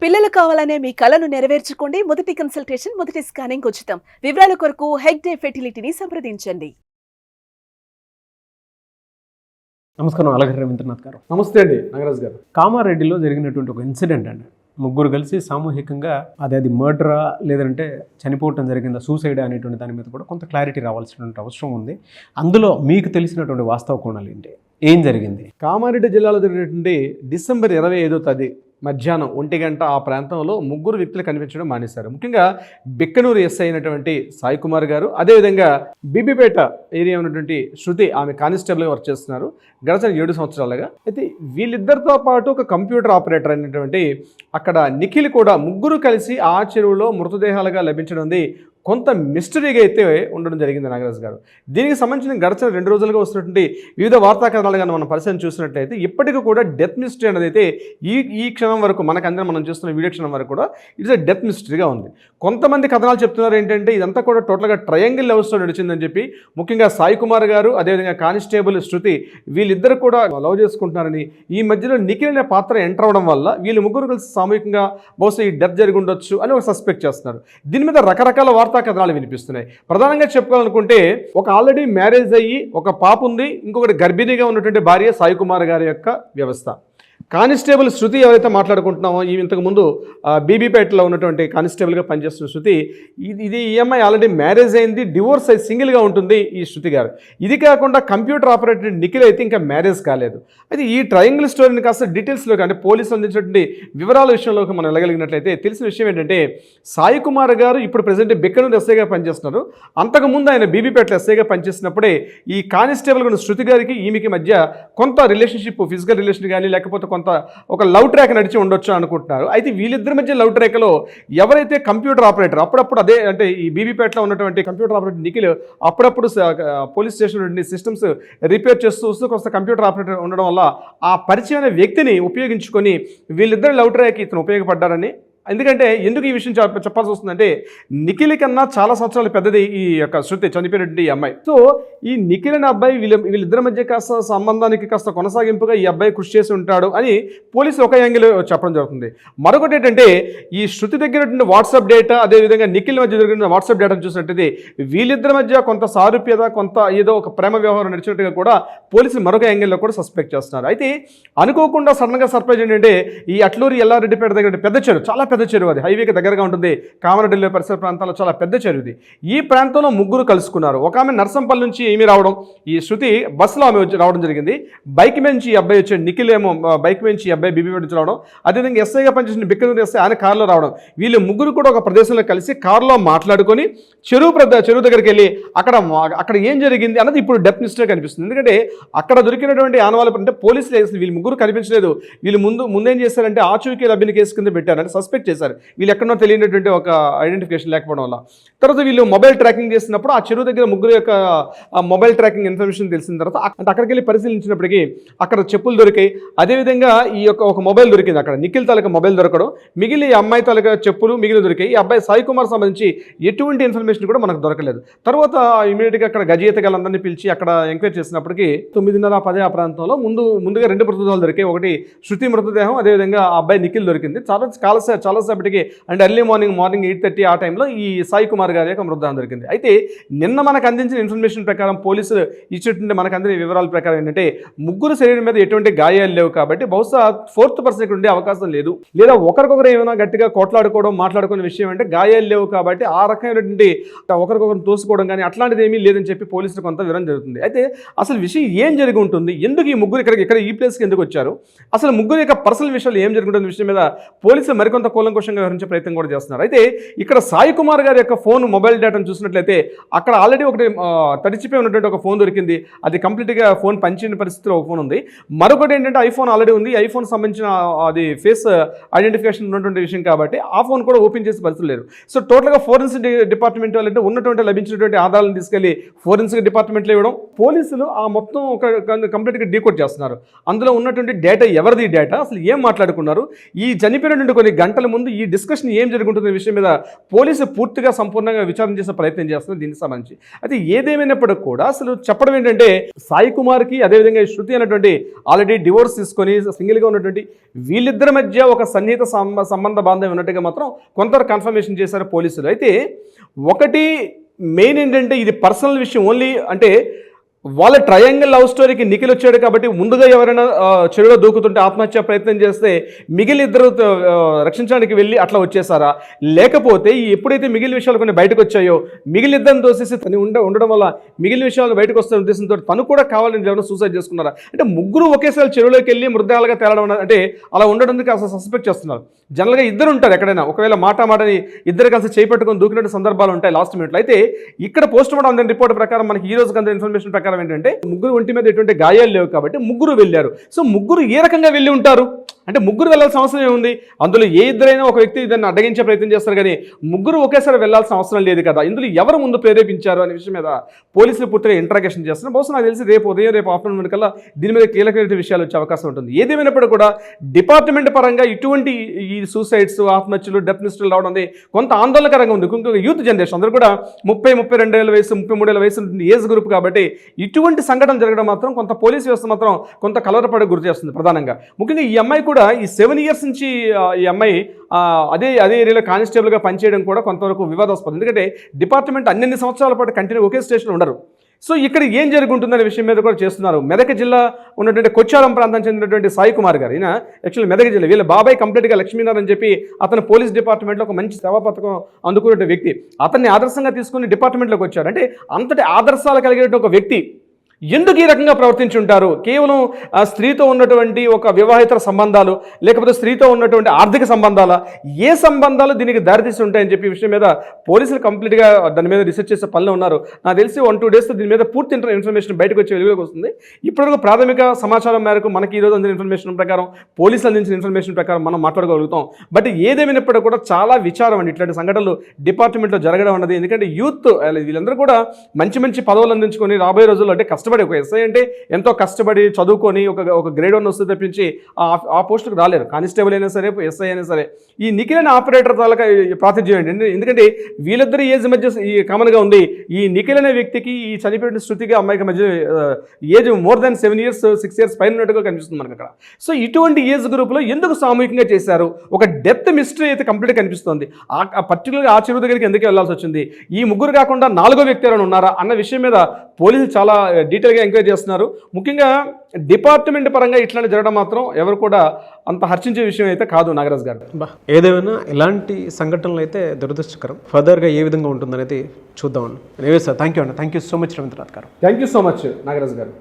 పిల్లలు కావాలనే మీ కలను నెరవేర్చుకోండి. మొదటి కన్సల్టేషన్, మొదటి స్కానింగ్ ఉచితం. వివరాల కొరకు హెగ్డే ఫెర్టిలిటీని సంప్రదించండి. నమస్కారం అలగరి రవీంద్రనాథ్ గారు. నమస్తే అండి నాగరాజ్ గారు. కామారెడ్డిలో జరిగినటువంటి ఒక ఇన్సిడెంట్ అండి. ముగ్గురు కలిసి సామూహికంగా అది మర్డరా లేదంటే చనిపోవటం జరిగిందా, సూసైడ్ అనేటువంటి దాని మీద కూడా కొంత క్లారిటీ రావాల్సినటువంటి అవసరం ఉంది. అందులో మీకు తెలిసినటువంటి వాస్తవ కోణాలు ఏంటి, ఏం జరిగింది? కామారెడ్డి జిల్లాలో జరిగినటువంటి డిసెంబర్ 25వ తేదీ మధ్యాహ్నం 1 గంట ఆ ప్రాంతంలో ముగ్గురు వ్యక్తులు కనిపించడం మానేశారు. ముఖ్యంగా బిక్కనూరు ఎస్ఐ అయినటువంటి సాయి కుమార్ గారు, అదేవిధంగా బీబీపేట ఏరియా ఉన్నటువంటి శృతి, ఆమె కానిస్టేబుల్గా వర్క్ చేస్తున్నారు గడచిన 7 సంవత్సరాలుగా. అయితే వీళ్ళిద్దరితో పాటు ఒక కంప్యూటర్ ఆపరేటర్ అయినటువంటి అక్కడ నిఖిల్ కూడా ముగ్గురు కలిసి ఆ చెరువులో మృతదేహాలుగా లభించడం కొంత మిస్టరీగా అయితే ఉండడం జరిగింది నాగరాజ్ గారు. దీనికి సంబంధించిన గడచిన 2 రోజులుగా వస్తున్నటువంటి వివిధ వార్తా కథనాలుగా మనం పరిశీలన చూసినట్లయితే ఇప్పటికీ కూడా డెత్ మిస్టరీ అనేది అయితే ఈ క్షణం వరకు మనకందరం మనం చూస్తున్న వీడియో క్షణం వరకు కూడా ఇట్స్ ఎ డెత్ మిస్టరీగా ఉంది. కొంతమంది కథనాలు చెప్తున్నారు ఏంటంటే ఇదంతా కూడా టోటల్గా ట్రయాంగిల్ లవ్ స్టోరీ నడిచిందని చెప్పి, ముఖ్యంగా సాయి కుమార్ గారు అదేవిధంగా కానిస్టేబుల్ శృతి వీళ్ళిద్దరు కూడా లవ్ చేసుకుంటున్నారని, ఈ మధ్యలో నిఖిల్ అనే పాత్ర ఎంటర్ అవడం వల్ల వీళ్ళు ముగ్గురు కలిసి సామూహికంగా బహుశా ఈ డెత్ జరిగి ఉండొచ్చు అని ఒక సస్పెక్ట్ చేస్తున్నారు. దీని మీద రకరకాల వార్తా కథనాలు వినిపిస్తున్నాయి. ప్రధానంగా చెప్పుకోవాలనుకుంటే ఒక ఆల్రెడీ మ్యారేజ్ అయ్యి ఒక పాప ఉంది, ఇంకొకటి గర్భిణీగా ఉన్నటువంటి భార్య సాయి కుమార్ గారి యొక్క వ్యవస్థ. కానిస్టేబుల్ శృతి ఎవరైతే మాట్లాడుకుంటున్నామో, ఈ ఇంతకుముందు బీబీపేటలో ఉన్నటువంటి కానిస్టేబుల్గా పనిచేస్తున్న శృతి, ఇది ఈఎంఐ ఆల్రెడీ మ్యారేజ్ అయింది, డివోర్స్ అయి సింగిల్గా ఉంటుంది ఈ శృతి గారు. ఇది కాకుండా కంప్యూటర్ ఆపరేటర్ నిఖిల్ అయితే ఇంకా మ్యారేజ్ కాలేదు. అయితే ఈ ట్రయాంగిల్ స్టోరీని కాస్త డీటెయిల్స్లోకి, అంటే పోలీసులు అందించినటువంటి వివరాల విషయంలోకి మనం వెళ్ళగలిగినట్లయితే తెలిసిన విషయం ఏంటంటే సాయి కుమార్ గారు ఇప్పుడు ప్రెసెంట్ బిక్కనూరు ఎస్ఐగా పనిచేస్తున్నారు. అంతకుముందు ఆయన బీబీపేటలో ఎస్ఐగా పనిచేసినప్పుడే ఈ కానిస్టేబుల్ ఉన్న శృతి గారికి ఈమెకి మధ్య కొంత రిలేషన్షిప్, ఫిజికల్ రిలేషన్ కానీ లేకపోతే కొంత ఒక లవ్ ట్రాక్ నడిచి ఉండొచ్చు అనుకుంటున్నారు. అయితే వీళ్ళిద్దరి మధ్య లవ్ ట్రాక్లో ఎవరైతే కంప్యూటర్ ఆపరేటర్ అప్పుడప్పుడు అదే అంటే ఈ బీబీపేటలో ఉన్నటువంటి కంప్యూటర్ ఆపరేటర్ నిఖిల్ అప్పుడప్పుడు పోలీస్ స్టేషన్ నుండి సిస్టమ్స్ రిపేర్ చేస్తూ కొంత కంప్యూటర్ ఆపరేటర్ ఉండడం వల్ల ఆ పరిచయమైన వ్యక్తిని ఉపయోగించుకొని వీళ్ళిద్దరు లవ్ ట్రాక్ ఇతను ఉపయోగపడ్డారని. ఎందుకంటే ఎందుకు ఈ విషయం చెప్పాల్సి వస్తుందంటే నిఖిల్ కన్నా చాలా సంవత్సరాలు పెద్దది ఈ యొక్క శృతి, చనిపోయినటువంటి ఈ అమ్మాయి. సో ఈ నిఖిల్ అనే అబ్బాయి వీళ్ళిద్దరి మధ్య కాస్త సంబంధానికి కాస్త కొనసాగింపుగా ఈ అబ్బాయి కృషి చేసి ఉంటాడు అని పోలీసులు ఒక యాంగిల్ చెప్పడం జరుగుతుంది. మరొకటి ఏంటంటే ఈ శృతి దగ్గర వాట్సాప్ డేటా, అదేవిధంగా నిఖిల్ మధ్య జరిగిన వాట్సాప్ డేటాను చూసినట్టయితే వీళ్ళిద్దరి మధ్య కొంత సారూప్యత, కొంత ఏదో ఒక ప్రేమ వ్యవహారం నడిచినట్టుగా కూడా పోలీసులు మరొక యాంగిల్లో కూడా సస్పెక్ట్ చేస్తున్నారు. అయితే అనుకోకుండా సడన్గా సర్ప్రైజ్ ఏంటంటే ఈ అట్లూరి ఎల్లారెడ్డిపేట దగ్గర పెద్ద చెరువు, చాలా పెద్ద చెరువు, అది హైవేకి దగ్గరగా ఉంటుంది, కామారెడ్డి పరిసర ప్రాంతాల్లో చాలా పెద్ద చెరువు ఇది. ఈ ప్రాంతంలో ముగ్గురు కలుసుకున్నారు. ఒక ఆమె నర్సంపల్లి నుంచి ఏమి రావడం, ఈ శృతి బస్సులో ఆమె రావడం జరిగింది. బైక్ నుంచి ఈ అబ్బాయి వచ్చాడు, నిఖిల్ ఏమో బైక్ నుంచి ఈ అబ్బాయి బీబీ నుంచి రావడం, అదేవిధంగా ఎస్ఐగా పనిచేసిన బిక్కనూరు ఎస్ఐ ఆయన కారులో రావడం. వీళ్ళు ముగ్గురు కూడా ఒక ప్రదేశంలో కలిసి కారులో మాట్లాడుకొని చెరువు దగ్గరికి వెళ్ళి అక్కడ ఏం జరిగింది అన్నది ఇప్పుడు డెత్ మిస్టరీ కనిపిస్తుంది. ఎందుకంటే అక్కడ దొరికినటువంటి ఆనవాళ్ళు అంటే పోలీసులు వీళ్ళు ముగ్గురు కనిపించలేదు, వీళ్ళు ముందేం చేశారంటే ఆచూకీ లభ్యని కేసు కింద పెట్టారు, అంటే సస్పెక్ట్ చేశారు వీళ్ళు ఎక్కడో తెలియనటువంటి ఒక ఐడెంటిఫికేషన్ లేకపోవడం వల్ల. తర్వాత వీళ్ళు మొబైల్ ట్రాకింగ్ చేసినప్పుడు ఆ చెరువు దగ్గర ముగ్గురు యొక్క మొబైల్ ట్రాకింగ్ ఇన్ఫర్మేషన్ తెలిసిన తర్వాత అంటే అక్కడికి వెళ్ళి పరిశీలించినప్పటికీ అక్కడ చెప్పులు దొరికాయి, అదేవిధంగా ఈ యొక్క ఒక మొబైల్ దొరికింది. అక్కడ నిఖిల్ తాలూకా మొబైల్ దొరకడం, మిగిలిన ఈ అమ్మాయి తాలూకా చెప్పులు మిగిలిన దొరికాయి. ఈ అబ్బాయి సాయి కుమార్ సంబంధించి ఎటువంటి ఇన్ఫర్మేషన్ కూడా మనకు దొరకలేదు. తర్వాత ఇమీడియట్గా అక్కడ గజయితగాళ్ళందరినీ పిలిచి అక్కడ ఎంక్వైరీ చేసినప్పటికీ 9:30-10 ఆ ప్రాంతంలో ముందుగా 2 మృతదేహాలు దొరికాయి. ఒకటి శృతి మృతదేహం, అదేవిధంగా ఆ అబ్బాయి నిఖిల్ దొరికింది. చాలాసేపటికి అంటే ఎర్లీ మార్నింగ్ 8:30 ఆ టైంలో ఈ సాయి కుమార్ గారి యొక్క మృతదేహం దొరికింది. అయితే నిన్న మనకు అందించిన ఇన్ఫర్మేషన్ ప్రకారం పోలీసులు ఇచ్చినటువంటి మనకు అందిన వివరాల ప్రకారం ఏంటంటే ముగ్గురు శరీరం మీద ఎటువంటి గాయాలు లేవు కాబట్టి బహుశా 4th పర్సన్ ఉండే అవకాశం లేదు, లేదా ఒకరికొకరు ఏమైనా గట్టిగా కొట్లాడుకోవడం మాట్లాడుకునే విషయం అంటే గాయాలు లేవు కాబట్టి ఆ రకమైనటువంటి ఒకరికొకరు తోసుకోవడం కానీ అట్లాంటిది ఏమీ లేదని చెప్పి పోలీసులు కొంత వివరణ జరుగుతుంది. అయితే అసలు విషయం ఏం జరిగి ఉంటుంది, ఎందుకు ఈ ముగ్గురు ఇక్కడ ఈ ప్లేస్కి ఎందుకు వచ్చారు, అసలు ముగ్గురు యొక్క పర్సనల్ విషయాలు ఏం జరుగుతున్న విషయం మీద పోలీసులు మరికొంత కూలంకషంగా వివరించే ప్రయత్నం కూడా చేస్తున్నారు. అయితే ఇక్కడ సాయి కుమార్ గారి యొక్క ఫోన్ మొబైల్ డేటాను చూసినట్లయితే అక్కడ ఆల్రెడీ ఒకటి తడిచిపోయి ఉన్నటువంటి ఒక ఫోన్ దొరికింది. అది కంప్లీట్గా ఫోన్ పనిచేయని పరిస్థితిలో ఒక ఫోన్ ఉంది. మరొకటి ఏంటంటే ఐఫోన్ ఆల్రెడీ ఉంది. ఐఫోన్ సంబంధించిన అది ఫేస్ ఐడెంటిఫికేషన్ ఉన్నటువంటి విషయం కాబట్టి ఆ ఫోన్ కూడా ఓపెన్ చేసే పరిస్థితి లేదు. సో టోటల్గా ఫోరెన్సిక్ డిపార్ట్మెంట్ వాళ్ళంటే ఉన్నటువంటి లభించినటువంటి ఆధారాలను తీసుకెళ్లి ఫోరెన్సిక్ డిపార్ట్మెంట్లో ఇవ్వడం, పోలీసులు ఆ మొత్తం ఒక కంప్లీట్గా డీకోడ్ చేస్తున్నారు. అందులో ఉన్నటువంటి డేటా ఎవరిది, డేటా అసలు ఏం మాట్లాడుకున్నారు, ఈ చనిపోయినటువంటి కొన్ని గంటల ముందు ఈ డిస్కషన్ ఏం జరుగుతుందనే విషయం మీద పోలీసు పూర్తిగా సంపూర్ణంగా విచారణ చేసే ప్రయత్నం చేస్తున్నారు దీనికి సంబంధించి. అయితే ఏదేమైనప్పటికీ కూడా అసలు చెప్పడం ఏంటంటే సాయి కుమార్కి అదేవిధంగా శృతి అనేటువంటి ఆల్రెడీ డివోర్స్ తీసుకొని సింగిల్గా ఉన్నటువంటి వీళ్ళిద్దరి మధ్య ఒక సన్నిహిత సంబంధ బాంధవ్యం ఉన్నట్టుగా మాత్రం కొంతవరకు కన్ఫర్మేషన్ చేశారు పోలీసులు. అయితే ఒకటి మెయిన్ ఏంటంటే ఇది పర్సనల్ విషయం ఓన్లీ, అంటే వాళ్ళ ట్రయాంగిల్ లవ్ స్టోరీకి నిఖిల్ వచ్చాడు కాబట్టి ముందుగా ఎవరైనా చెరువులో దూకుతుంటే ఆత్మహత్య ప్రయత్నం చేస్తే మిగిలిన ఇద్దరు రక్షించడానికి వెళ్ళి అట్లా వచ్చేసారా, లేకపోతే ఎప్పుడైతే మిగిలిన విషయాలు కొన్ని బయటకు వచ్చాయో మిగిలిన ఇద్దరిని తోసేసి తను ఉండడం వల్ల మిగిలిన విషయాలు బయటకు వస్తున్న ఉద్దేశంతో తను కూడా కావాలని ఎవరైనా సూసైడ్ చేసుకున్నారా, అంటే ముగ్గురు ఒకేసారి చెరువులోకి వెళ్ళి మృతదేహాలుగా తేలడం అంటే అలా ఉండడానికి అసలు సస్పెక్ట్ చేస్తున్నారు. జనరల్గా ఇద్దరు ఉంటారు ఎక్కడైనా, ఒకవేళ మాటని ఇద్దరు కలిసి చేపట్టుకొని దూకినట్టు సందర్భాలు ఉంటాయి లాస్ట్ మినిట్లో. అయితే ఇక్కడ పోస్ట్ మార్టం రిపోర్ట్ ప్రకారం మనకి ఈ రోజు కంటే ఇన్ఫర్మేషన్ ప్రకారం ఏంటంటే ముగ్గురు ఒంటి మీద ఎటువంటి గాయాలు లేవు కాబట్టి ముగ్గురు వెళ్ళారు. సో ముగ్గురు ఏ రకంగా వెళ్ళి ఉంటారు అంటే ముగ్గురు వెళ్ళాల్సిన అవసరం ఏముంది, అందులో ఏ ఇద్దరైనా ఒక వ్యక్తి దాన్ని అడ్డగించే ప్రయత్నం చేస్తారు కానీ ముగ్గురు ఒకేసారి వెళ్ళాల్సిన అవసరం లేదు కదా, ఇందులో ఎవరు ముందు ప్రేరేపించారు అనే విషయం మీద పోలీసులు పూర్తిగా ఇంట్రాగేషన్ చేస్తున్నారు. బహుశా నాకు తెలిసి రేపు ఆఫ్టర్నూన్ కల్లా దీని మీద కీలకమైన విషయాలు వచ్చే అవకాశం ఉంటుంది. ఏదేమైనప్పుడు కూడా డిపార్ట్మెంట్ పరంగా ఇటువంటి ఈ సూసైడ్స్ ఆత్మహత్యలు డెత్ లిస్టులు రావడం అనేది కొంత ఆందోళనకరంగా ఉంది. ఇంకొక యూత్ జనరేషన్ అందరూ కూడా 30-32 ఏళ్ళ వయసు 33 ఏళ్ళ వయసు ఏజ్ గ్రూప్ కాబట్టి ఇటువంటి సంఘటన జరగడం మాత్రం కొంత పోలీస్ వ్యవస్థ మాత్రం కొంత కలవరపడే గురి చేస్తుంది. ప్రధానంగా ముఖ్యంగా ఈ అమ్మాయి కూడా ఈ 7 years నుంచి ఈ అమ్మాయి అదే ఏరియాలో కానిస్టేబుల్గా పనిచేయడం కూడా కొంతవరకు వివాదాస్పదం. ఎందుకంటే డిపార్ట్మెంట్ అన్ని సంవత్సరాల పాటు కంటిన్యూ ఒకే స్టేషన్లో ఉండరు. సో ఇక్కడ ఏం జరుగుతుందనే విషయం మీద కూడా చేస్తున్నారు. మెదక్ జిల్లా ఉన్నటువంటి కొచ్చారం ప్రాంతం చెందినటువంటి సాయి కుమార్ గారు, ఈయన యాక్చువల్లీ మెదక్ జిల్లా, వీళ్ళ బాబాయ్ కంప్లీట్గా లక్ష్మీనారాయణ అని చెప్పి అతను పోలీస్ డిపార్ట్మెంట్లో ఒక మంచి సేవా పథకం అందుకునే వ్యక్తి. అతన్ని ఆదర్శంగా తీసుకుని డిపార్ట్మెంట్లోకి వచ్చారు. అంటే అంతటి ఆదర్శాలు కలిగిన ఒక వ్యక్తి ఎందుకు ఈ రకంగా ప్రవర్తించుంటారు? కేవలం స్త్రీతో ఉన్నటువంటి ఒక వివాహితర సంబంధాలు లేకపోతే స్త్రీతో ఉన్నటువంటి ఆర్థిక సంబంధాల ఏ సంబంధాలు దీనికి దారితీసి ఉంటాయని చెప్పి విషయం మీద పోలీసులు కంప్లీట్గా దాని మీద రీసెర్చ్ చేసే పనిలో ఉన్నారు. నాకు తెలిసి 1-2 days దీని మీద పూర్తి ఇన్ఫర్మేషన్ బయటకు వచ్చే వెలుగులోకి వస్తుంది. ఇప్పటివరకు ప్రాథమిక సమాచారం మేరకు మనకి ఈరోజు అందిన ఇన్ఫర్మేషన్ ప్రకారం పోలీసులు అందించిన ఇన్ఫర్మేషన్ ప్రకారం మనం మాట్లాడగలుగుతాం. బట్ ఏదేమైనప్పటికీ కూడా చాలా విచారం అండి ఇట్లాంటి సంఘటనలు డిపార్ట్మెంట్లో జరగడం అన్నది. ఎందుకంటే యూత్ వీళ్ళందరూ కూడా మంచి పదవులు అందించుకొని రాబోయే రోజుల్లో అంటే కష్టపడి ఒక ఎస్ఐ అంటే ఎంతో కష్టపడి చదువుకొని ఒక గ్రేడ్ 1 వస్తే తప్పించి ఆ పోస్టుకు రాలేరు. కానిస్టేబుల్ అయినా సరే ఎస్ఐ అయినా సరే. ఈ నిఖిల్ అనే ఆపరేటర్ తాలూకా ప్రాతిధ్యం ఏంటి, ఎందుకంటే వీళ్ళిద్దరి ఏజ్ మధ్య ఈ కామన్గా ఉంది. ఈ నిఖిల్ అనే వ్యక్తికి ఈ చనిపోయిన శృతికి అమ్మాయికి మధ్య age more than 7 years 6 years పైన ఉన్నట్టుగా కనిపిస్తుంది మనకు అక్కడ. సో ఇటువంటి ఏజ్ గ్రూప్లో ఎందుకు సామూహికంగా చేశారు? ఒక డెత్ మిస్టరీ అయితే కంప్లీట్గా కనిపిస్తుంది. పర్టికులర్గా ఆ చెరువు దగ్గరికి ఎందుకు వెళ్లాల్సి వచ్చింది? ఈ ముగ్గురు కాకుండా 4వ వ్యక్తి ఎవరైనా ఉన్నారా అన్న విషయం మీద పోలీసులు చాలా డీటెయిల్గా ఎంక్వైరీ చేస్తున్నారు. ముఖ్యంగా డిపార్ట్మెంట్ పరంగా ఇట్లాంటి జరగడం మాత్రం ఎవరు కూడా అంత హర్షించే విషయం అయితే కాదు నాగరాజ్ గారు. ఏదేమైనా ఇలాంటి సంఘటనలు అయితే దురదృష్టకరం. ఫర్దర్గా ఏ విధంగా ఉంటుందనేది చూద్దామని. Sir thank you so much Ravindranath garu. Thank you so much Nagaraj గారు.